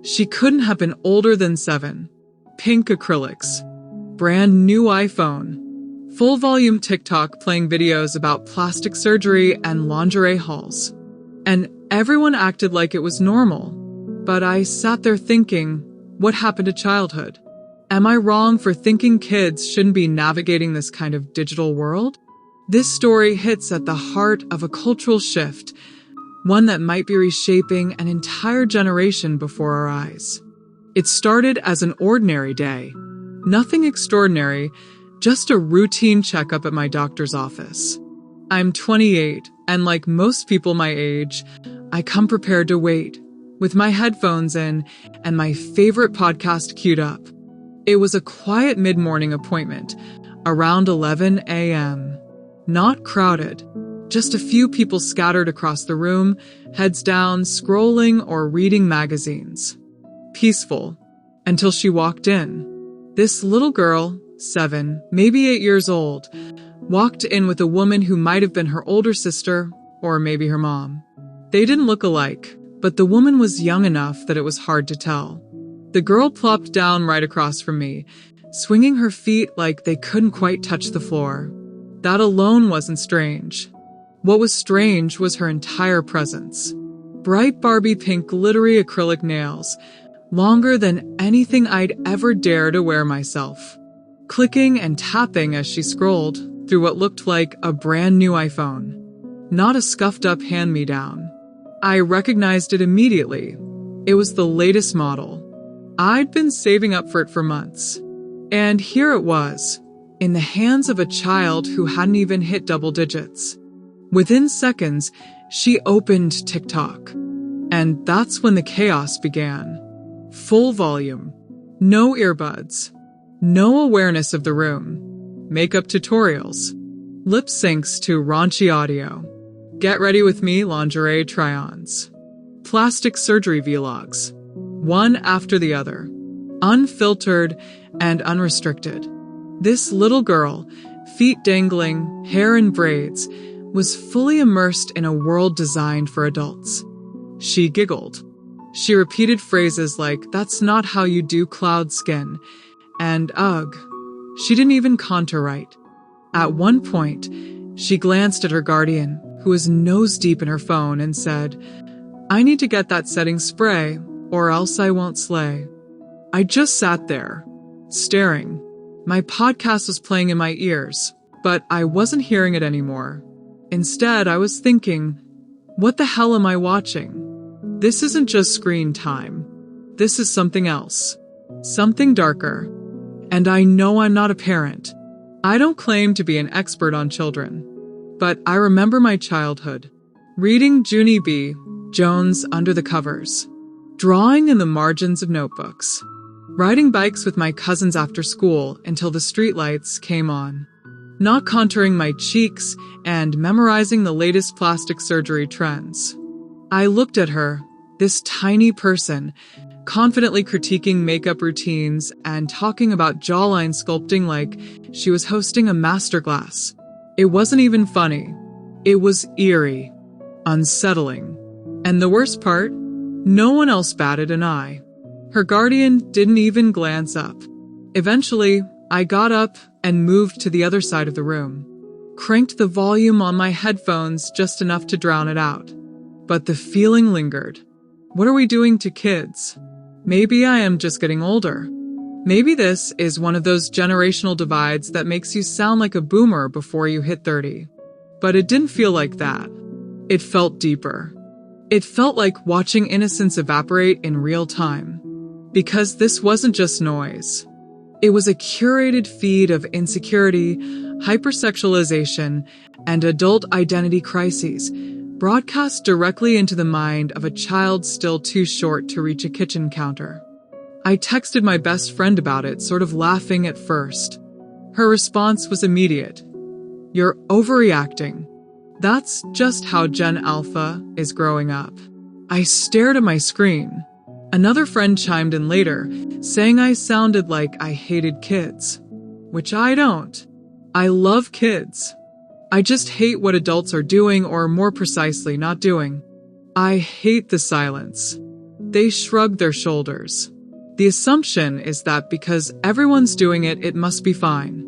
She couldn't have been older than 7. Pink acrylics. Brand new iPhone. Full volume TikTok playing videos about plastic surgery and lingerie hauls. And everyone acted like it was normal. But I sat there thinking, what happened to childhood? Am I wrong for thinking kids shouldn't be navigating this kind of digital world? This story hits at the heart of a cultural shift, one that might be reshaping an entire generation before our eyes. It started as an ordinary day. Nothing extraordinary, just a routine checkup at my doctor's office. I'm 28, and like most people my age, I come prepared to wait, with my headphones in and my favorite podcast queued up. It was a quiet mid-morning appointment, around 11 a.m. Not crowded, just a few people scattered across the room, heads down, scrolling or reading magazines. Peaceful, until she walked in. This little girl, 7, maybe 8 years old, walked in with a woman who might have been her older sister, or maybe her mom. They didn't look alike, but the woman was young enough that it was hard to tell. The girl plopped down right across from me, swinging her feet like they couldn't quite touch the floor. That alone wasn't strange. What was strange was her entire presence. Bright Barbie pink glittery acrylic nails, longer than anything I'd ever dare to wear myself. Clicking and tapping as she scrolled through what looked like a brand new iPhone. Not a scuffed up hand-me-down. I recognized it immediately. It was the latest model. I'd been saving up for it for months. And here it was, in the hands of a child who hadn't even hit double digits. Within seconds, she opened TikTok. And that's when the chaos began. Full volume. No earbuds. No awareness of the room. Makeup tutorials. Lip syncs to raunchy audio. Get ready with me lingerie try-ons. Plastic surgery vlogs. One after the other. Unfiltered and unrestricted. This little girl, feet dangling, hair in braids, was fully immersed in a world designed for adults. She giggled. She repeated phrases like, "That's not how you do cloud skin," and "ugh." She didn't even contour right. At one point, she glanced at her guardian, who was nose deep in her phone, and said, "I need to get that setting spray, or else I won't slay." I just sat there, staring. My podcast was playing in my ears, but I wasn't hearing it anymore. Instead, I was thinking, what the hell am I watching? This isn't just screen time. This is something else. Something darker. And I know I'm not a parent. I don't claim to be an expert on children. But I remember my childhood. Reading Junie B. Jones under the covers. Drawing in the margins of notebooks. Riding bikes with my cousins after school until the streetlights came on. Not contouring my cheeks and memorizing the latest plastic surgery trends. I looked at her, this tiny person, confidently critiquing makeup routines and talking about jawline sculpting like she was hosting a masterclass. It wasn't even funny. It was eerie, unsettling. And the worst part, no one else batted an eye. Her guardian didn't even glance up. Eventually, I got up and moved to the other side of the room. Cranked the volume on my headphones just enough to drown it out. But the feeling lingered. What are we doing to kids? Maybe I am just getting older. Maybe this is one of those generational divides that makes you sound like a boomer before you hit 30. But it didn't feel like that. It felt deeper. It felt like watching innocence evaporate in real time. Because this wasn't just noise. It was a curated feed of insecurity, hypersexualization, and adult identity crises, broadcast directly into the mind of a child still too short to reach a kitchen counter. I texted my best friend about it, sort of laughing at first. Her response was immediate. "You're overreacting." That's just how Gen Alpha is growing up. I stared at my screen. Another friend chimed in later, saying I sounded like I hated kids. Which I don't. I love kids. I just hate what adults are doing, or more precisely, not doing. I hate the silence. They shrug their shoulders. The assumption is that because everyone's doing it, it must be fine.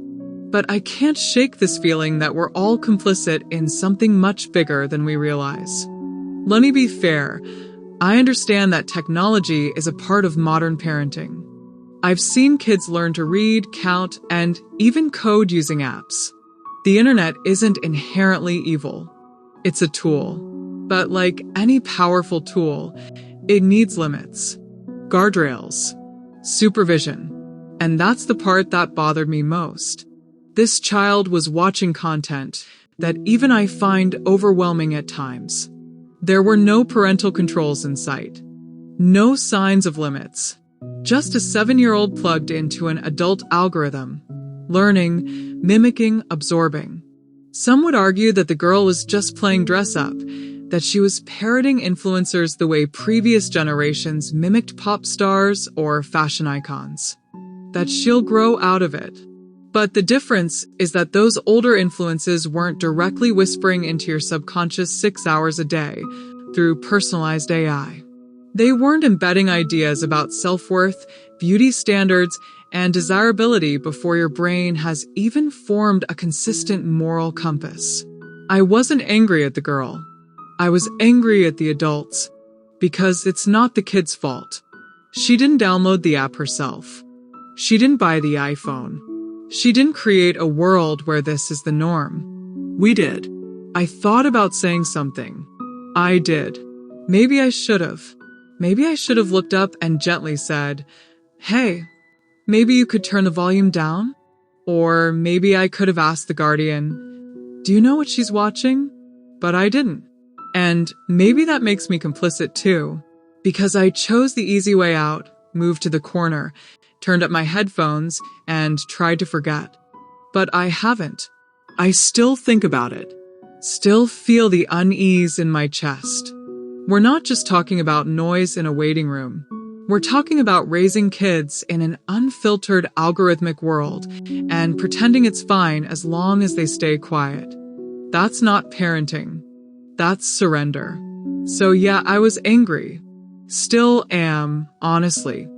But I can't shake this feeling that we're all complicit in something much bigger than we realize. Let me be fair. I understand that technology is a part of modern parenting. I've seen kids learn to read, count, and even code using apps. The internet isn't inherently evil. It's a tool. But like any powerful tool, it needs limits, guardrails, supervision. And that's the part that bothered me most. This child was watching content that even I find overwhelming at times. There were no parental controls in sight. No signs of limits. Just a 7-year-old plugged into an adult algorithm, learning, mimicking, absorbing. Some would argue that the girl was just playing dress-up, that she was parroting influencers the way previous generations mimicked pop stars or fashion icons. That she'll grow out of it. But the difference is that those older influences weren't directly whispering into your subconscious 6 hours a day through personalized AI. They weren't embedding ideas about self-worth, beauty standards, and desirability before your brain has even formed a consistent moral compass. I wasn't angry at the girl. I was angry at the adults. Because it's not the kid's fault. She didn't download the app herself. She didn't buy the iPhone. She didn't create a world where this is the norm. We did. I thought about saying something. I did. Maybe I should have. Maybe I should have looked up and gently said, "Hey, maybe you could turn the volume down?" Or maybe I could have asked the guardian, "Do you know what she's watching?" But I didn't. And maybe that makes me complicit too, because I chose the easy way out, moved to the corner, turned up my headphones, and tried to forget. But I haven't. I still think about it. Still feel the unease in my chest. We're not just talking about noise in a waiting room. We're talking about raising kids in an unfiltered algorithmic world and pretending it's fine as long as they stay quiet. That's not parenting. That's surrender. So yeah, I was angry. Still am, honestly.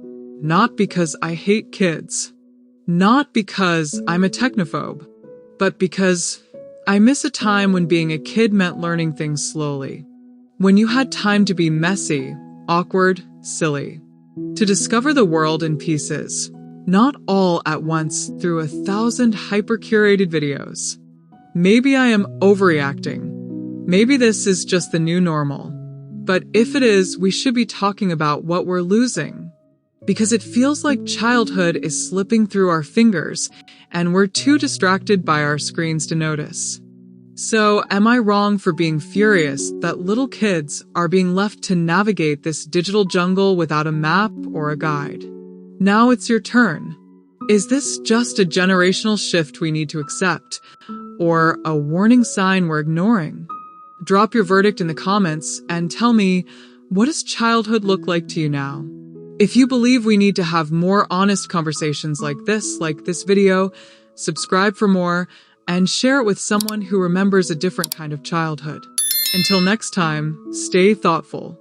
Not because I hate kids. Not because I'm a technophobe. But because I miss a time when being a kid meant learning things slowly. When you had time to be messy, awkward, silly. To discover the world in pieces. Not all at once through 1,000 hyper-curated videos. Maybe I am overreacting. Maybe this is just the new normal. But if it is, we should be talking about what we're losing. Because it feels like childhood is slipping through our fingers, and we're too distracted by our screens to notice. So, am I wrong for being furious that little kids are being left to navigate this digital jungle without a map or a guide? Now it's your turn. Is this just a generational shift we need to accept, or a warning sign we're ignoring? Drop your verdict in the comments and tell me, what does childhood look like to you now? If you believe we need to have more honest conversations like this video, subscribe for more, and share it with someone who remembers a different kind of childhood. Until next time, stay thoughtful.